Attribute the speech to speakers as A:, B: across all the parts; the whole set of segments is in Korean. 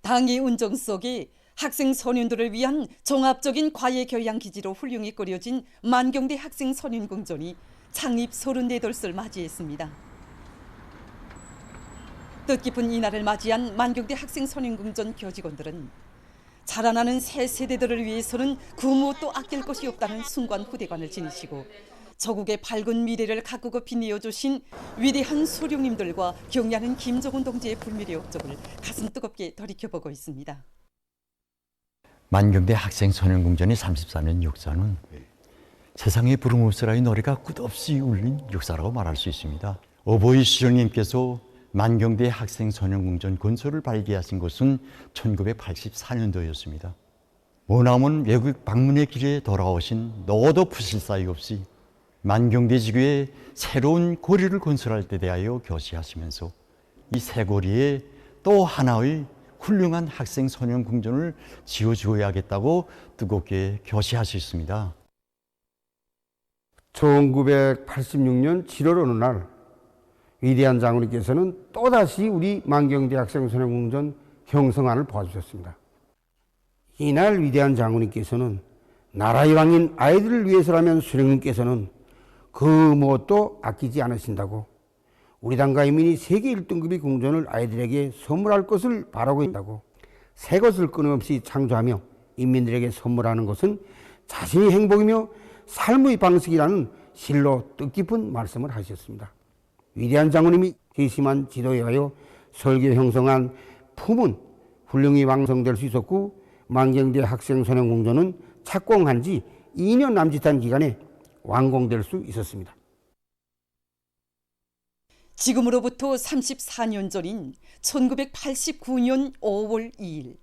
A: 당의 운정 속에 학생 선윤들을 위한 종합적인 과외 교양 기지로 훌륭히 꾸려진 만경대 학생 선윤궁전이 창립 34돌을 맞이했습니다. 뜻깊은 이날을 맞이한 만경대 학생 선윤궁전 교직원들은 자라나는 새 세대들을 위해서는 그 무엇도 아낄 것이 없다는 순관 후대관을 지니시고 조국의 밝은 미래를 가꾸고 빛내어 주신 위대한 수령님들과 경례하는 김정은 동지의 불멸의 업적을 가슴 뜨겁게 돌이켜보고 있습니다.
B: 만경대 학생 선윤궁전의 34년 역사는 세상의 부름없으라의 노래가 끝없이 울린 역사라고 말할 수 있습니다. 어버이 수령님께서 만경대 학생 선윤궁전 건설을 발기하신 것은 1984년도였습니다. 머나먼 외국 방문의 길에 돌아오신 너도 푸실 사이 없이 만경대 지구에 새로운 고리를 건설할 때 대하여 교시하시면서 이 새 고리에 또 하나의 훌륭한 학생 선윤궁전을 지어주어야겠다고 뜨겁게 교시하셨습니다.
C: 1986년 7월 어느 날 위대한 장군님께서는 또다시 우리 만경대 학생 선윤궁전 형성안을 보아주셨습니다. 이날 위대한 장군님께서는 나라의 왕인 아이들을 위해서라면 수령님께서는 그 무엇도 아끼지 않으신다고, 우리 당과 인민이 세계 1등급의 궁전을 아이들에게 선물할 것을 바라고 있다고, 새 것을 끊임없이 창조하며 인민들에게 선물하는 것은 자신의 행복이며 삶의 방식이라는 실로 뜻깊은 말씀을 하셨습니다. 위대한 장군님이 세심한 지도에 하여 설계 형성한 품은 훌륭히 완성될 수 있었고, 만경대 학생 선윤궁전은 착공한 지 2년 남짓한 기간에 완공될 수 있었습니다.
A: 지금으로부터 34년 전인 1989년 5월 2일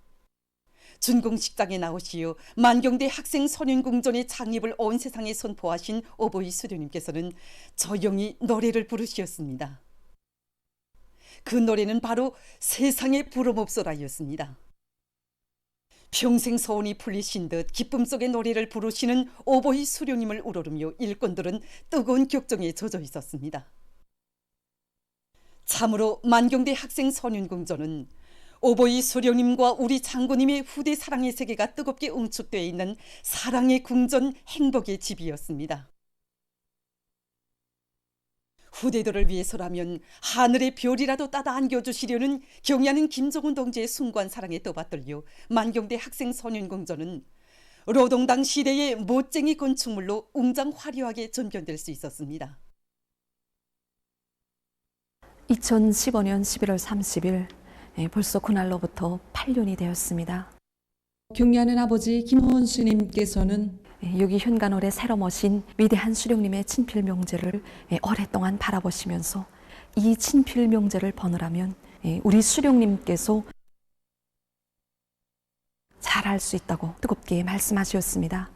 A: 준공식장에 나오시어 만경대 학생 선윤궁전의 창립을 온 세상에 선포하신 어버이 수령님께서는 조용히 노래를 부르셨습니다. 그 노래는 바로 세상에 부름없어라였습니다. 평생 소원이 풀리신 듯 기쁨 속의 노래를 부르시는 어버이 수령님을 우러르며 일꾼들은 뜨거운 격정에 젖어 있었습니다. 참으로 만경대 학생 선윤궁전은 어버이 수령님과 우리 장군님의 후대 사랑의 세계가 뜨겁게 응축되어 있는 사랑의 궁전, 행복의 집이었습니다. 후대들을 위해서라면 하늘의 별이라도 따다 안겨주시려는 경의하는 김정은 동지의 숭고한 사랑에 떠받들려 만경대 학생 선윤궁전은 노동당 시대의 멋쟁이 건축물로 웅장 화려하게 전변될 수 있었습니다.
D: 2015년 11월 30일 벌써 그날로부터 8년이 되었습니다.
E: 경례하는 아버지 김훈수님께서는
D: 여기 현관홀에 새로 모신 위대한 수령님의 친필 명제를 오랫동안 바라보시면서 이 친필 명제를 보느라면 우리 수령님께서 잘할 수 있다고 뜨겁게 말씀하셨습니다.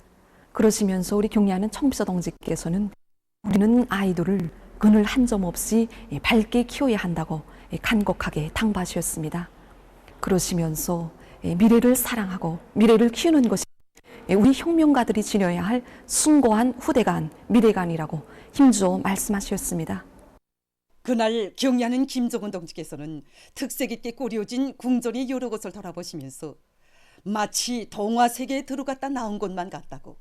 D: 그러시면서 우리 경례하는 청비서 동지께서는 우리는 아이들을 그늘 한 점 없이 밝게 키워야 한다고 간곡하게 당부하셨습니다. 그러시면서 미래를 사랑하고 미래를 키우는 것이 우리 혁명가들이 지녀야 할 숭고한 후대간, 미래간이라고 힘주어 말씀하셨습니다.
A: 그날 경의하는 김정은 동지께서는 특색 있게 꾸려진 궁전의 여러 곳을 돌아보시면서 마치 동화 세계에 들어갔다 나온 것만 같다고,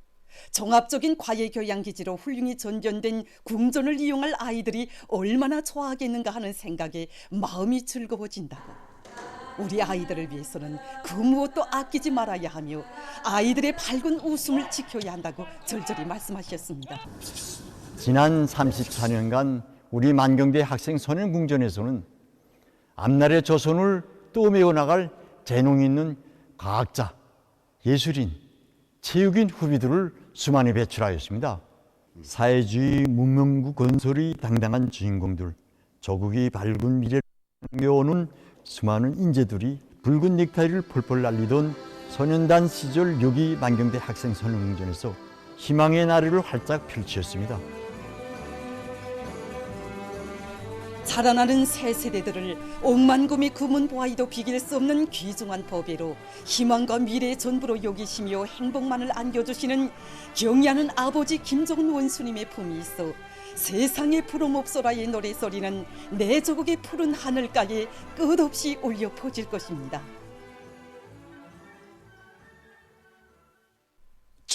A: 종합적인 과외 교양 기지로 훌륭히 전변된 궁전을 이용할 아이들이 얼마나 좋아하겠는가 하는 생각에 마음이 즐거워진다고, 우리 아이들을 위해서는 그 무엇도 아끼지 말아야 하며 아이들의 밝은 웃음을 지켜야 한다고 절절히 말씀하셨습니다.
B: 지난 34년간 우리 만경대 학생 선윤궁전에서는 앞날의 조선을 떠메어 나갈 재능 있는 과학자, 예술인, 체육인 후비들을 수많이 배출하였습니다. 사회주의 문명국 건설의 당당한 주인공들, 조국의 밝은 미래를 이어오는 수많은 인재들이 붉은 넥타이를 펄펄 날리던 소년단 시절 여기 만경대 학생 선윤궁전에서 희망의 나래를 활짝 펼치었습니다.
A: 자라나는 새 세대들을 억만금이 금은 보아이도 비길 수 없는 귀중한 법예로 희망과 미래의 전부로 여기시며 행복만을 안겨주시는 경의하는 아버지 김정은 원수님의 품이 있어 세상에 부름없어라의 노래소리는 내 조국의 푸른 하늘가에 끝없이 울려 퍼질 것입니다.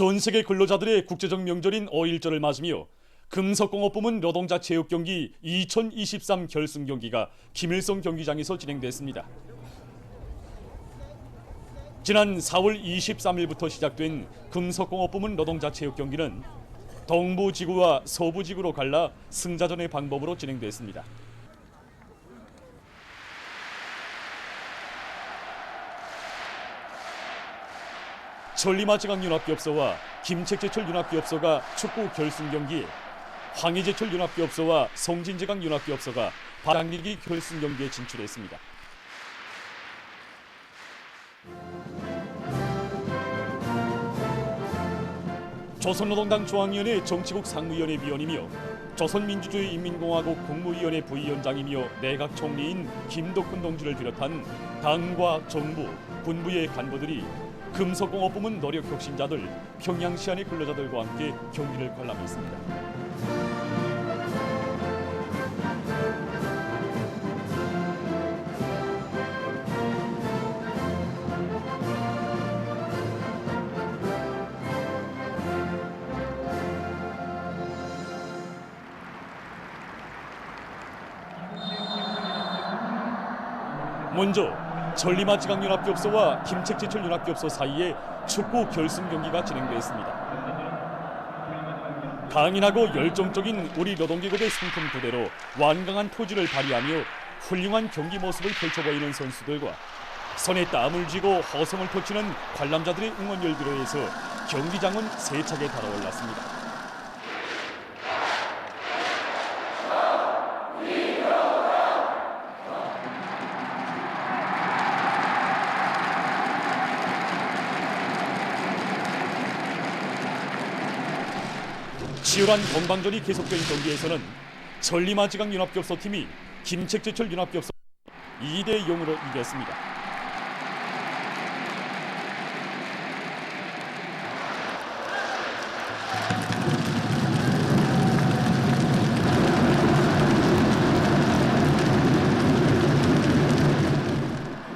F: 전 세계 근로자들의 국제적 명절인 5.1절을 맞으며 금속공업부문 노동자 체육경기 2023 결승 경기가 김일성 경기장에서 진행됐습니다. 지난 4월 23일부터 시작된 금속공업부문 노동자 체육경기는 동부지구와 서부지구로 갈라 승자전의 방법으로 진행됐습니다. 천리마지강연합기업소와 김책제철연합기업소가 축구 결승 경기에 황희제철연합기업소와 성진제강연합기업소가 바람리기 결승 경기에 진출했습니다. 조선노동당 중앙위원회 정치국 상무위원회 위원이며 조선민주주의인민공화국 국무위원회 부위원장이며 내각 총리인 김덕훈 동지를 비롯한 당과 정부, 군부의 간부들이 금속공업부문 노력혁신자들, 평양시안의 근로자들과 함께 경기를 관람했습니다. 먼저 천리마지강연합기업소와 김책제철연합기업소 사이에 축구 결승 경기가 진행됐습니다. 강인하고 열정적인 우리 노동계급의 상품 부대로 완강한 포즈를 발휘하며 훌륭한 경기 모습을 펼쳐 보이는 선수들과 손에 땀을 쥐고 허성을 터치는 관람자들의 응원 열기로 해서 경기장은 세차게 달아올랐습니다. 치열한 건방전이 계속된 경기에서는 천리마지강연합기업소 팀이 김책제철연합기업소 2대 0으로 이겼습니다.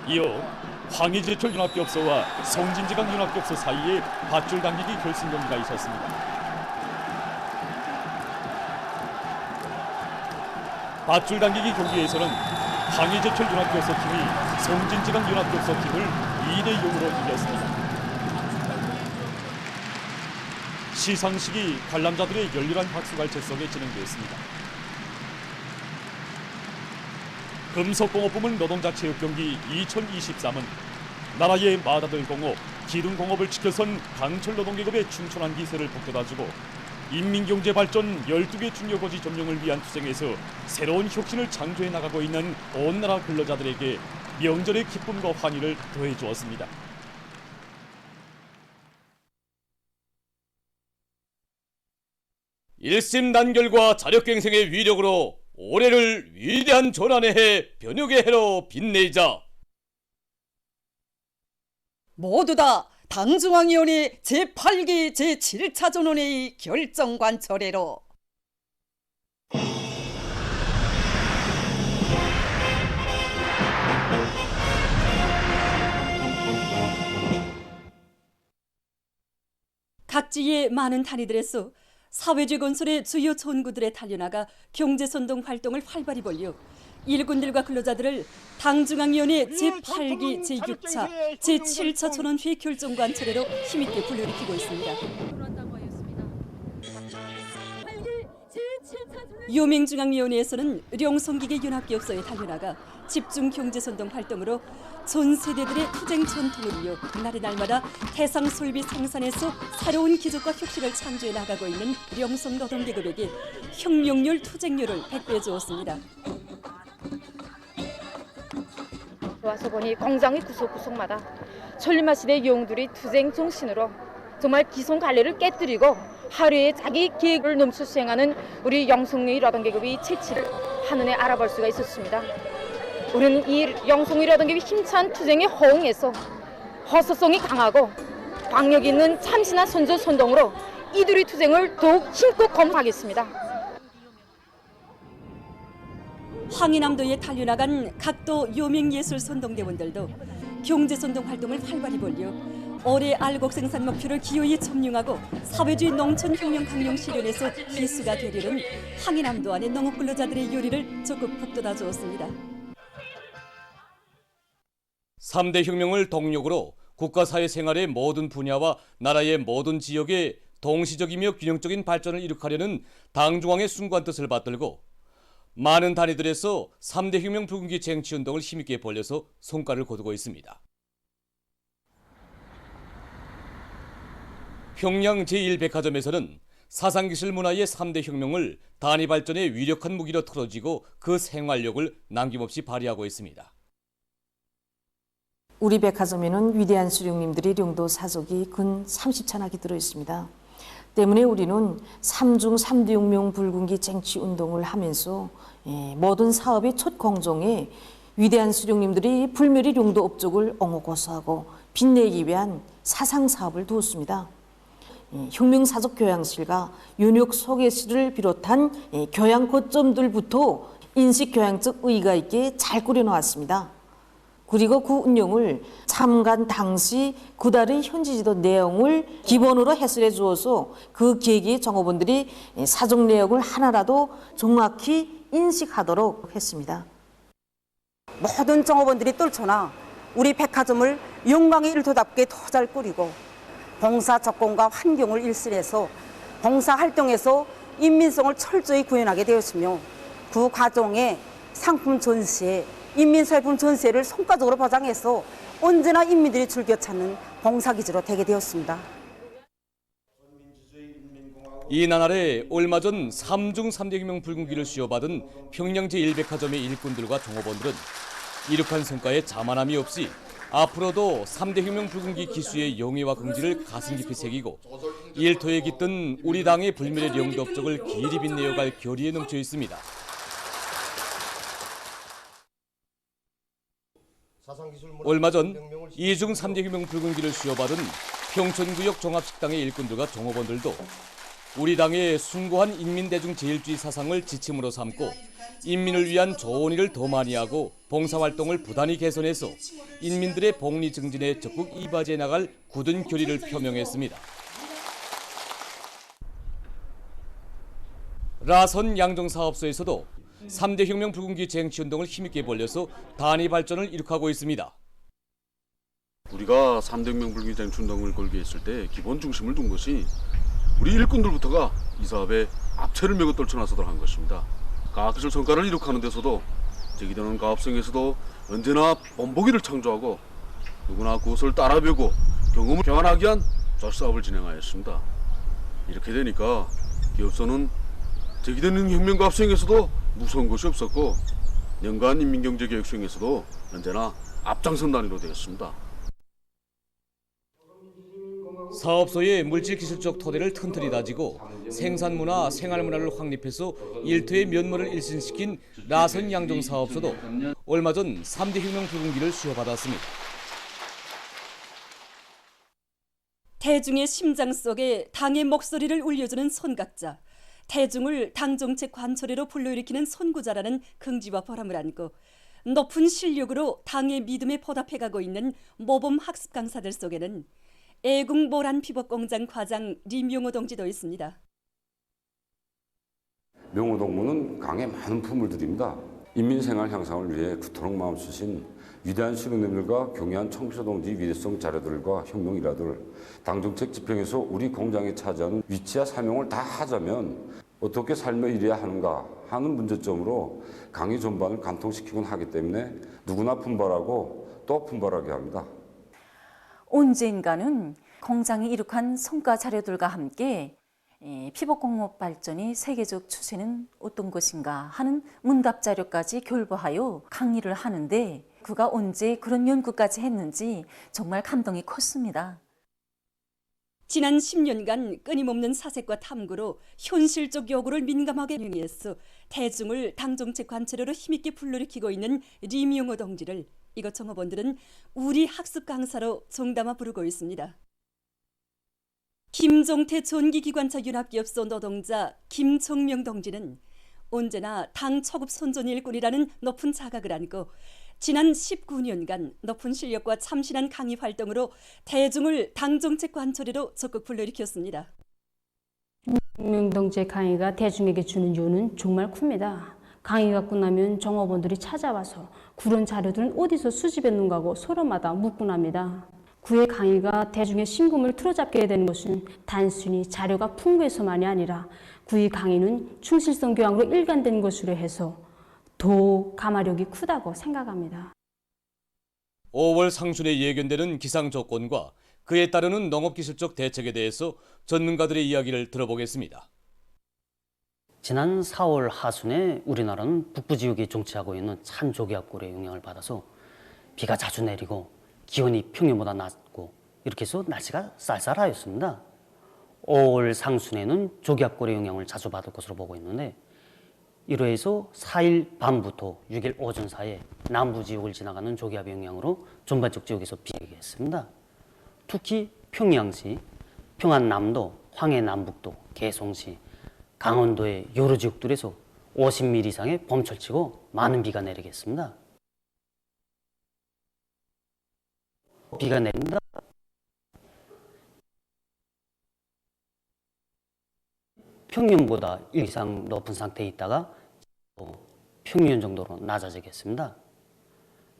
F: 이어 황희제철연합기업소와 성진제강연합기업소 사이에 밧줄 당기기 결승 경기가 있었습니다. 밧줄 당기기 경기에서는 황희제철연합기업소 팀이 성진제강연합기업소 팀을 2대 0으로 이겼습니다. 시상식이 관람자들의 열렬한 박수갈채 속에 진행됐습니다. 금속공업부문 노동자 체육경기 2023은 나라의 맏아들 공업, 기둥공업을 지켜선 강철 노동계급의 충천한 기세를 북돋아주고 인민경제 발전 12개 중요고지 점령을 위한 투쟁에서 새로운 혁신을 창조해 나가고 있는 온 나라 근로자들에게 명절의 기쁨과 환희를 더해 주었습니다. 일심단결과 자력갱생의 위력으로 올해를 위대한 전환의 해, 변혁의 해로 빛내자.
A: 모두 다 당중앙위원회 제8기 제7차 전원회의 결정관철회로 각지의 많은 단위들에서 사회주의 건설의 주요 전구들에 달려나가 경제선동 활동을 활발히 벌여 일군들과 근로자들을 당중앙위원회 제8기 제6차 제7차 전원회의 결정관철회로 힘있게 불러일으키고 있습니다. 요맹중앙위원회에서는 령성기계 연합기업소에 달려나가 집중 경제선동 활동으로 전 세대들의 투쟁 전통을 이어 날이 날마다 해상 설비 생산에서 새로운 기적과 혁신을 창조해 나가고 있는 령성 노동계급에게 혁명률 투쟁률을 백배해 주었습니다.
G: 와서 보니 공장의 구석구석마다 천리마시대 용들이 투쟁 정신으로 정말 기성 관례를 깨뜨리고 하루에 자기 계획을 넘쳐 수행하는 우리 영성의 노동계급의 채취를 한눈에 알아볼 수가 있었습니다. 우리는 이 영성의 노동계급의 힘찬 투쟁에 호응해서 허소성이 강하고 광력 있는 참신한 선전선동으로 이들의 투쟁을 더욱 힘껏 검토하겠습니다.
A: 황해남도에 달려나간 각도 요맹예술 선동대원들도 경제선동 활동을 활발히 벌여 올해 알곡 생산 목표를 기어이 점령하고 사회주의 농촌혁명 강령 실현에서 기수가 되려는 황해남도 안의 농업 근로자들의 요리를 적극 북돋아 주었습니다.
F: 3대 혁명을 동력으로 국가사회 생활의 모든 분야와 나라의 모든 지역에 동시적이며 균형적인 발전을 이룩하려는 당중앙의 숭고한 뜻을 받들고 많은 단위들에서 3대 혁명 불군기 쟁취운동을 힘있게 벌려서 성과를 거두고 있습니다. 평양 제1백화점에서는 사상기술 문화의 3대 혁명을 단위 발전의 위력한 무기로 틀어지고 그 생활력을 남김없이 발휘하고 있습니다.
H: 우리 백화점에는 위대한 수령님들의 령도 사적이 근 30찬학이 들어있습니다. 때문에 우리는 3중 3대 혁명 불군기 쟁취 운동을 하면서 모든 사업의 첫 공정에 위대한 수령님들이 불멸의 령도 업적을 옹호고수하고 빛내기 위한 사상 사업을 두었습니다. 혁명사적 교양실과 윤혁 소개실을 비롯한 교양 거점들부터 인식 교양적 의의가 있게 잘 꾸려놓았습니다. 그리고 그 운영을 참관 당시 그달의 현지지도 내용을 기본으로 해설해 주어서 그 계기의 종업원들이 사정 내역을 하나라도 정확히 인식하도록 했습니다.
I: 모든 종업원들이 떨쳐나 우리 백화점을 영광의 일터답게 더 잘 꾸리고 봉사 조건과 환경을 일실해서 봉사 활동에서 인민성을 철저히 구현하게 되었으며 그 과정에 상품 전시에 인민설품 전시회를 성과적으로 보장해서 언제나 인민들이 즐겨 찾는 봉사기지로 되게 되었습니다.
F: 이 나날에 얼마 전 3중 3대 혁명 불군기를 수여받은 평양 제1백화점의 일꾼들과 종업원들은 이룩한 성과에 자만함이 없이 앞으로도 3대 혁명 불군기 기수의 영예와 긍지를 가슴 깊이 새기고 일터에 깃든 우리 당의 불멸의 령도 업적을 길이 빛내어갈 결의에 넘쳐 있습니다. 얼마 전 2중 3대 혁명 불군기를 수여받은 평촌구역 종합식당의 일꾼들과 종업원들도 우리 당의 숭고한 인민대중 제일주의 사상을 지침으로 삼고 인민을 위한 좋은 일을 더 많이 하고 봉사활동을 부단히 개선해서 인민들의 복리 증진에 적극 이바지해 나갈 굳은 결의를 표명했습니다. 라선 양정사업소에서도 3대 혁명 불군기 쟁취운동을 힘있게 벌려서 단위 발전을 이룩하고 있습니다.
J: 우리가 3대 혁명 불군기 쟁취운동을 걸게 했을 때 기본 중심을 둔 것이 우리 일꾼들부터가 이 사업에 앞채를 메고 떨쳐나서도록 한 것입니다. 과학기술 성과를 이룩하는 데서도 제기되는 가업성에서도 언제나 본보기를 창조하고 누구나 그것을 따라배우고 경험을 경환하기 위한 조사업을 진행하였습니다. 이렇게 되니까 기업소는 제기되는 혁명과 합성에서도 무서운 것이 없었고 연간 인민경제개혁 수행에서도 언제나 앞장선 단위로 되었습니다.
F: 사업소의 물질기술적 토대를 튼튼히 다지고 생산문화, 생활문화를 확립해서 일터의 면모를 일신시킨 라선 양정사업소도 얼마 전 3대 혁명 불군기를 수여받았습니다.
A: 대중의 심장 속에 당의 목소리를 울려주는 선각자, 대중을 당정책 관철회로 불러일으키는 선구자라는 긍지와 보람을 안고 높은 실력으로 당의 믿음에 보답해가고 있는 모범 학습 강사들 속에는 애국 모란 피복공장 과장 리명호 동지도 있습니다.
K: 명호 동무는 강에 많은 품을 들입니다. 인민생활 향상을 위해 그토록 마음쓰신 위대한 수령님들과 경애한 청취자 동지 위대성 자료들과 혁명 일화들, 당정책 집행에서 우리 공장에 차지하는 위치와 사명을 다 하자면 어떻게 살며 일해야 하는가 하는 문제점으로 강의 전반을 관통시키곤 하기 때문에 누구나 분발하고 또 분발하게 합니다.
H: 언젠가는 공장이 이룩한 성과 자료들과 함께 피복공업 발전의 세계적 추세는 어떤 것인가 하는 문답 자료까지 결부하여 강의를 하는데 그가 언제 그런 연구까지 했는지 정말 감동이 컸습니다.
A: 지난 10년간 끊임없는 사색과 탐구로 현실적 요구를 민감하게 행위해서 대중을 당정책 관철회로 힘있게 불러일으키고 있는 리명호 동지를 이곳 종업원들은 우리 학습 강사로 정담아 부르고 있습니다. 김종태 전기기관차 융합기업소 노동자 김정명 동지는 언제나 당 초급 선전 일꾼이라는 높은 자각을 안고
L: 지난 19년간 높은 실력과 참신한 강의 활동으로 대중을 당정책 관철회로 적극 불러일으켰습니다.
M: 혁명정책 강의가 대중에게 주는 이유는 정말 큽니다. 강의가 끝나면 종업원들이 찾아와서 그런 자료들은 어디서 수집했는가 하고 서로마다 묻곤 합니다. 그의 강의가 대중의 심금을 틀어잡게 되는 것은 단순히 자료가 풍부해서만이 아니라 그의 강의는 충실성 교양으로 일관된 것으로 해서 더 감화력이 크다고 생각합니다.
F: 5월 상순에 예견되는 기상 조건과 그에 따르는 농업기술적 대책에 대해서 전문가들의 이야기를 들어보겠습니다.
N: 지난 4월 하순에 우리나라는 북부 지역에 정치하고 있는 찬조기압골의 영향을 받아서 비가 자주 내리고 기온이 평년보다 낮고 이렇게 해서 날씨가 쌀쌀하였습니다. 5월 상순에는 조기압골의 영향을 자주 받을 것으로 보고 있는데 이로해서 4일 밤부터 6일 오전 사이에 남부 지역을 지나가는 조기압의 영향으로 전반적 지역에서 비가 오겠습니다. 특히 평양시, 평안남도, 황해남북도, 개송시, 강원도의 여러 지역들에서 50mm 이상의 봄철치고 많은 비가 내리겠습니다. 비가 내린다. 평년보다 1 이상 높은 상태에 있다가 평년 정도로 낮아지겠습니다.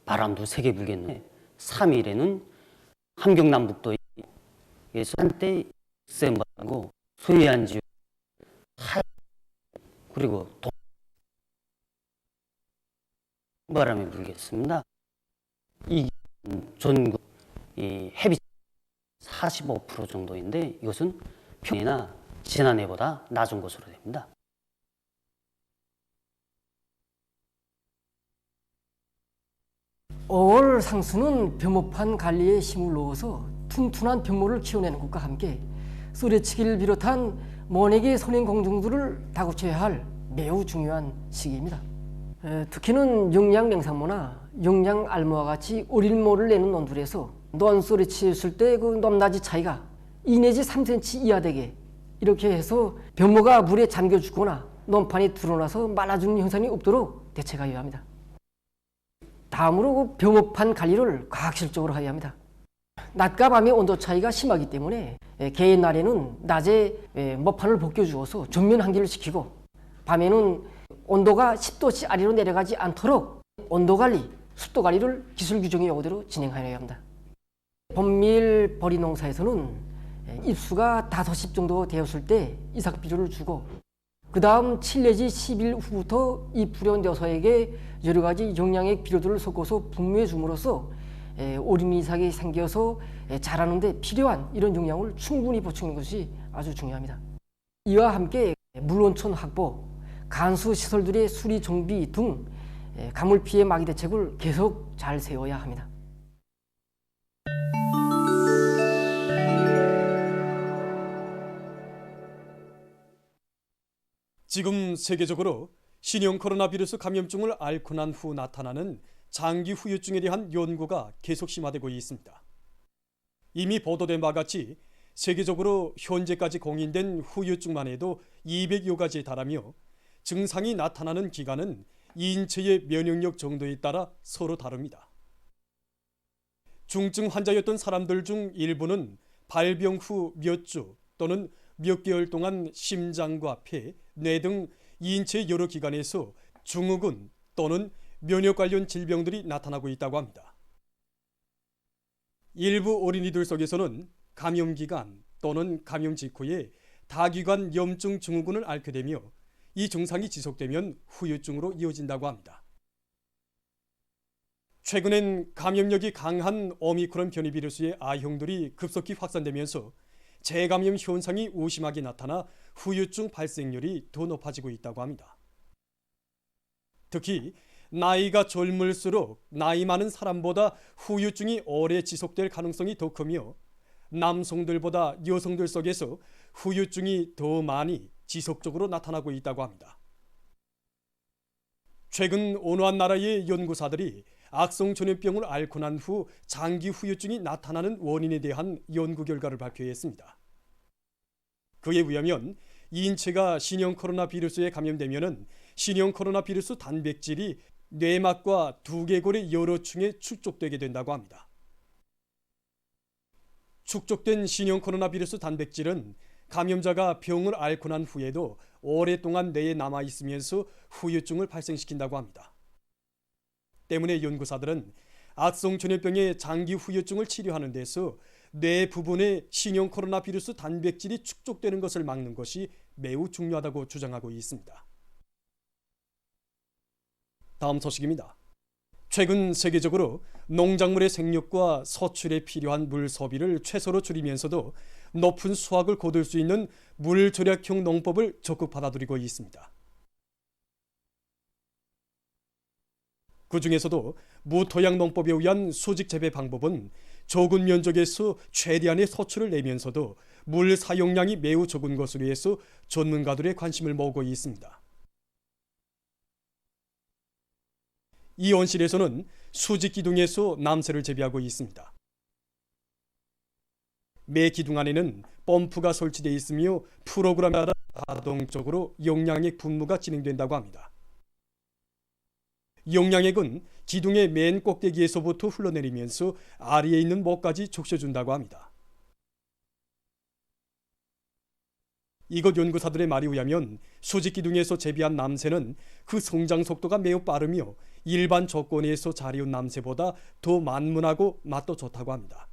N: 바람도 세게 불겠는데 3일에는 함경남북도에서 한때 센 바람이고 서해안 지역 그리고 바람이 불겠습니다. 이 전국 해비 45% 정도인데 이것은 평년이나 지난해보다 낮은 것으로 됩니다.
O: 올 상수는 벼모판 관리에 힘을 넣어서 튼튼한 벼모를 키워내는 것과 함께 소래치기를 비롯한 모내기 선행 공정들을 다고쳐야 할 매우 중요한 시기입니다. 특히는 영양 냉산모나 영양 알모와 같이 어릴모를 내는 논들에서 논소리치였을 때 그 높낮이 차이가 2 내지 3cm 이하 되게 이렇게 해서 벼모가 물에 잠겨 죽거나 논판이 드러나서 말라주는 현상이 없도록 대책하여야 합니다. 다음으로 그 벼모판 관리를 과학실적으로 해야 합니다. 낮과 밤의 온도 차이가 심하기 때문에 개의 날에는 낮에 모판을 벗겨주어서 전면 환기를 시키고 밤에는 온도가 10도씨 아래로 내려가지 않도록 온도관리, 습도관리를 기술규정의 요구대로 진행하여야 합니다. 봄밀 보리 농사에서는 입수가 5십 정도 되었을 때 이삭비료를 주고 그 다음 7 내지 10일 후부터 이 불려온 벼서에게 여러 가지 영양액 비료들을 섞어서 분무해 줌으로써 오리미 이삭이 생겨서 자라는 데 필요한 이런 영양을 충분히 보충하는 것이 아주 중요합니다. 이와 함께 물온천 확보, 간수 시설들의 수리 정비 등 가물 피해 막이 대책을 계속 잘 세워야 합니다.
F: 지금 세계적으로 신형 코로나 바이러스 감염증을 앓고 난 후 나타나는 장기 후유증에 대한 연구가 계속 심화되고 있습니다. 이미 보도된 바와 같이 세계적으로 현재까지 공인된 후유증만 해도 200여 가지에 달하며 증상이 나타나는 기간은 인체의 면역력 정도에 따라 서로 다릅니다. 중증 환자였던 사람들 중 일부는 발병 후 몇 주 또는 몇 개월 동안 심장과 폐, 뇌 등 인체 여러 기관에서 증후군 또는 면역 관련 질병들이 나타나고 있다고 합니다. 일부 어린이들 속에서는 감염 기간 또는 감염 직후에 다기관 염증 증후군을 앓게 되며 이 증상이 지속되면 후유증으로 이어진다고 합니다. 최근엔 감염력이 강한 오미크론 변이 비루스의 아형들이 급속히 확산되면서 재감염 현상이 우심하게 나타나 후유증 발생률이 더 높아지고 있다고 합니다. 특히 나이가 젊을수록 나이 많은 사람보다 후유증이 오래 지속될 가능성이 더 크며 남성들보다 여성들 속에서 후유증이 더 많이 지속적으로 나타나고 있다고 합니다. 최근 어느 한 나라의 연구사들이 악성 전염병을 앓고 난 후 장기 후유증이 나타나는 원인에 대한 연구 결과를 발표했습니다. 그에 의하면 인체가 신형 코로나 바이러스에 감염되면은 신형 코로나 바이러스 단백질이
P: 뇌막과 두개골의 여러 층에 축적되게 된다고 합니다. 축적된 신형 코로나 바이러스 단백질은 감염자가 병을 앓고 난 후에도 오랫동안 뇌에 남아 있으면서 후유증을 발생시킨다고 합니다. 때문에 연구사들은 악성 전염병의 장기 후유증을 치료하는 데서 뇌 부분에 신형 코로나 바이러스 단백질이 축적되는 것을 막는 것이 매우 중요하다고 주장하고 있습니다. 다음 소식입니다. 최근 세계적으로 농작물의 생육과 서출에 필요한 물 소비를 최소로 줄이면서도 높은 수확을 거둘 수 있는 물 절약형 농법을 적극 받아들이고 있습니다. 그 중에서도 무토양 농법에 의한 수직 재배 방법은 적은 면적에서 최대한의 서출을 내면서도 물 사용량이 매우 적은 것으로 해서 전문가들의 관심을 모으고 있습니다. 이 온실에서는 수직 기둥에서 남새를 재배하고 있습니다. 매 기둥 안에는 펌프가 설치되어 있으며 프로그램에 따라 자동적으로 용량액 분무가 진행된다고 합니다. 용량액은 기둥의 맨 꼭대기에서부터 흘러내리면서 아래에 있는 목까지 적셔준다고 합니다. 이것 연구사들의 말에 의하면 수직 기둥에서 재배한 남새는 그 성장 속도가 매우 빠르며 일반 조건에서 자라온 남새보다 더 만문하고 맛도 좋다고 합니다.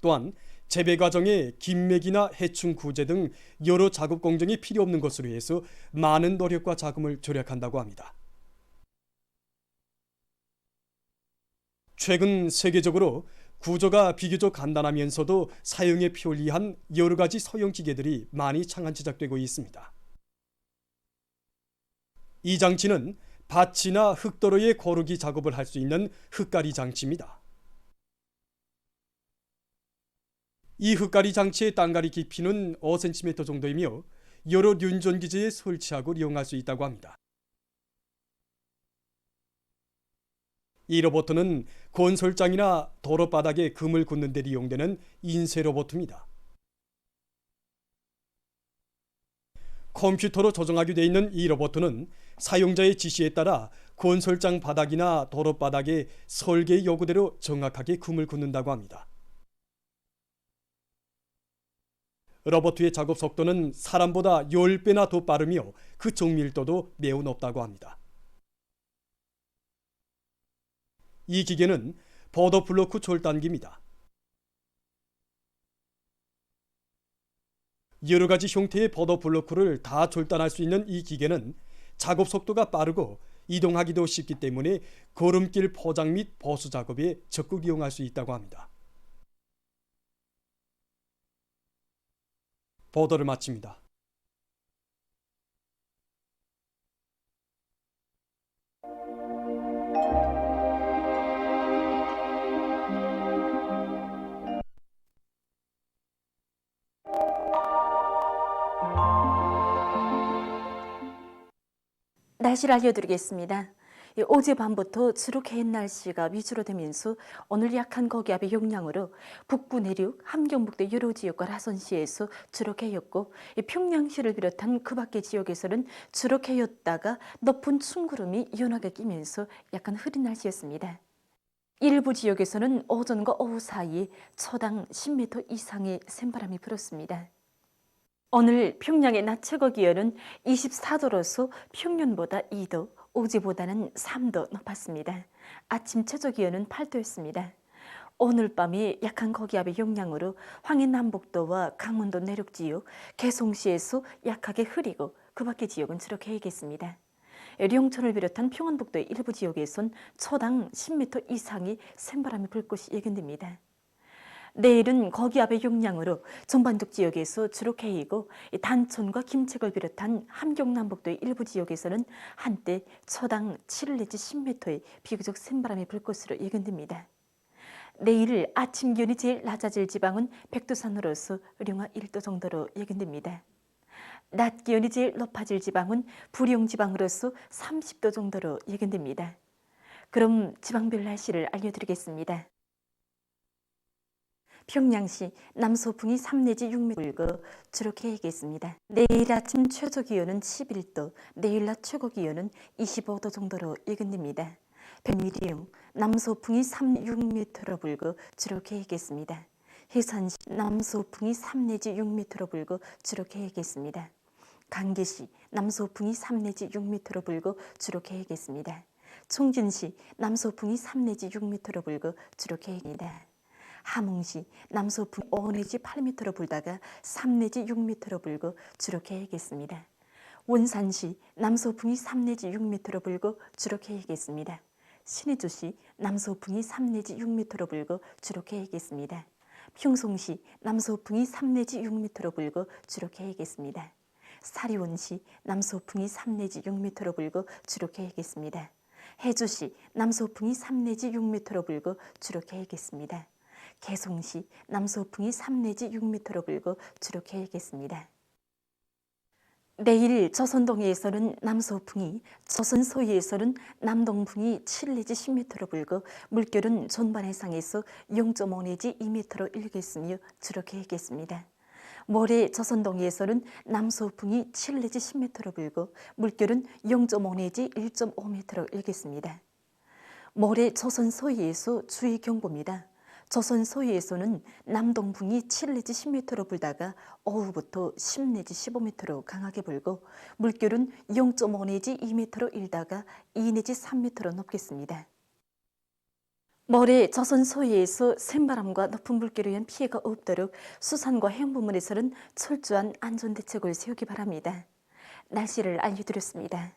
P: 또한 재배 과정에 김맥이나 해충 구제 등 여러 작업 공정이 필요 없는 것으로 해서 많은 노력과 자금을 절약한다고 합니다. 최근 세계적으로 구조가 비교적 간단하면서도 사용에 편리한 여러 가지 소형 기계들이 많이 창안 제작되고 있습니다. 이 장치는 밭이나 흙도로에 고르기 작업을 할 수 있는 흙가리 장치입니다. 이 흙가리 장치의 땅가리 깊이는 5cm 정도이며 여러 륜전 기지에 설치하고 이용할 수 있다고 합니다. 이 로봇은 건설장이나 도로바닥에 금을 굽는 데 이용되는 인쇄 로봇입니다. 컴퓨터로 조정하게 되어 있는 이 로봇은 사용자의 지시에 따라 건설장 바닥이나 도로바닥에 설계 요구대로 정확하게 금을 굽는다고 합니다. 로봇의 작업 속도는 사람보다 10배나 더 빠르며 그 정밀도도 매우 높다고 합니다. 이 기계는 보더블로크 절단기입니다. 여러 가지 형태의 보더블로크를 다 절단할 수 있는 이 기계는 작업 속도가 빠르고 이동하기도 쉽기 때문에 걸음길 포장 및 보수 작업에 적극 이용할 수 있다고 합니다. 보도를 마칩니다.
H: 날씨를 알려드리겠습니다. 어젯밤부터 지룩해인 날씨가 위주로 되면서 오늘 약한 고기압의 영향으로 북부 내륙, 함경북도 여러 지역과 라선시에서 주룩해였고 평양시를 비롯한 그 밖의 지역에서는 주룩해였다가 높은 충구름이 연하게 끼면서 약간 흐린 날씨였습니다. 일부 지역에서는 오전과 오후 사이에 초당 10m 이상의 샘바람이 불었습니다. 오늘 평양의 낮 최고 기온은 24도로서 평년보다 2도, 어제보다는 3도 높았습니다. 아침 최저 기온은 8도였습니다. 오늘 밤에 약한 고기압의 영향으로 황해남북도와 강원도 내륙 지역, 개송시에서 약하게 흐리고 그 밖의 지역은 주룩해야겠습니다. 령천을 비롯한 평안북도의 일부 지역에선 초당 10m 이상의 샘바람이 불 것이 예견됩니다. 내일은 고기압의 영향으로 전반적 지역에서 주룩해이고 단천과 김책을 비롯한 함경남북도의 일부 지역에서는 한때 초당 7 내지 10m의 비교적 센바람이 불 것으로 예견됩니다. 내일 아침 기온이 제일 낮아질 지방은 백두산으로서 영하 1도 정도로 예견됩니다. 낮 기온이 제일 높아질 지방은 부령지방으로서 30도 정도로 예견됩니다. 그럼 지방별 날씨를 알려드리겠습니다.
Q: 평양시 남서풍이 3 내지 6m 불고 주로 계획했습니다. 내일 아침 최저 기온은 11도, 내일 낮 최고 기온은 25도 정도로 예견됩니다. 변위령 남서풍이 3, 6m로 불고 주로 계획했습니다. 해산시 남서풍이 3 내지 6m로 불고 주로 계획했습니다. 강계시 남서풍이 3 내지 6m로 불고 주로 계획했습니다. 총진시 남서풍이 3 내지 6m로 불고 주로 계획입니다. 함흥시 남서풍 5 내지 8m로 불다가 3 내지 6m로 불고 주로 계획했습니다. 원산시 남서풍이 3 내지 6m로 불고 주로 계획했습니다. 신의주시 남서풍이 3 내지 6m로 불고 주로 계획했습니다. 평송시 남서풍이 3 내지 6m로 불고 주로 계획했습니다. 사리온시 남서풍이 3 내지 6m로 불고 주로 계획했습니다. 해주시 남서풍이 3 내지 6m로 불고 주로 계획했습니다. 개송시 남서풍이 3 내지 6m로 불고 주로 계획했습니다. 내일 조선동해에서는 남서풍이, 조선 서해에서는 남동풍이 7 내지 10m로 불고 물결은 전반 해상에서 0.5 내지 2m로 일겠으며 주로 계획했습니다. 모레 조선동해에서는 남서풍이 7 내지 10m로 불고 물결은 0.5 내지 1.5m로 일겠습니다. 모레 조선 서해에서 주의 경보입니다. 조선 서해에서는 남동풍이 7 내지 10m로 불다가 오후부터 10 내지 15m로 강하게 불고 물결은 0.5 내지 2m로 일다가 2 내지 3m로 높겠습니다. 모레 조선 서해에서 센바람과 높은 물결에 의한 피해가 없도록 수산과 해양 부문에서는 철저한 안전대책을 세우기 바랍니다. 날씨를 알려드렸습니다.